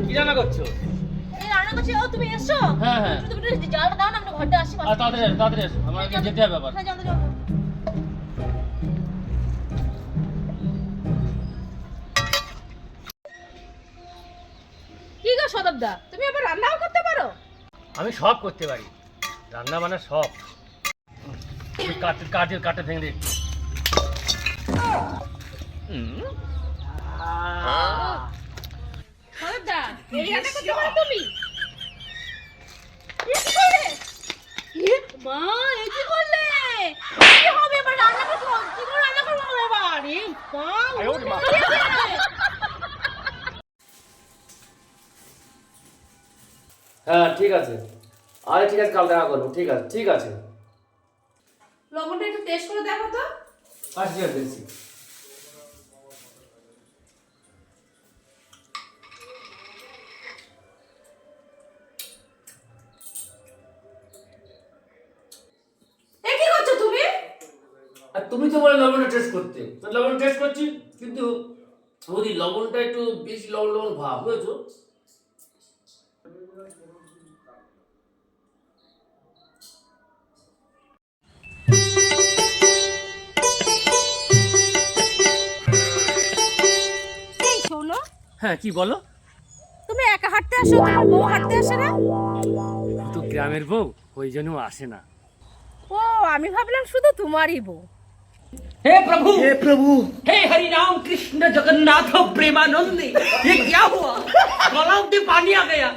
কি রান্না করছো? এই রান্না করছি। ও তুমি এসছো? হ্যাঁ হ্যাঁ। তুমি একটু জালটা দাও না, আমি ঘরটা আসি। তাড়াতাড়ি এসো, আমাকে যেতে হবে আবার। হ্যাঁ, যাও। কি গো সদবদা, তুমি আবার রান্নাও করতে পারো? আমি সব করতে পারি, রান্না বান্না সব। কাটে ভেঙে দিই। সদবদা, এই রান্না করতে পারো তুমি? কি করলে? মা, এই কি করলে? কি হবে এবার রান্না করতে? কি করে রান্না করবো এবার? মা, হ্যাঁ ঠিক আছে, আরে ঠিক আছে, কাল দেখা করবো। ঠিক আছে ঠিক আছে। লবণটা একটু টেস্ট করে দেখো তো। আচ্ছা ঠিক আছে, দেখছি। এ কি করছো তুমি? আর তুমি তো বলে লবণটা টেস্ট করতে, তো লবণ টেস্ট করছি, কিন্তু বৌদি লবণটা একটু বেশি লবণ লবণ ভাব, বুঝেছো? এই শোনো, হ্যাঁ কি বলো? তুমি একা হাঁটতে আসো, তোমার বউ হাঁটতে আসে না? ও তো গ্রামের বউ, ওই জন্য আসে না। ও, আমি ভাবলাম শুধু তোমারই বউ। हे प्रभु হে প্রভু, हे हरि राम कृष्ण जगन्नाथ प्रेमानंद ये क्या हुआ गला में पानी आ गया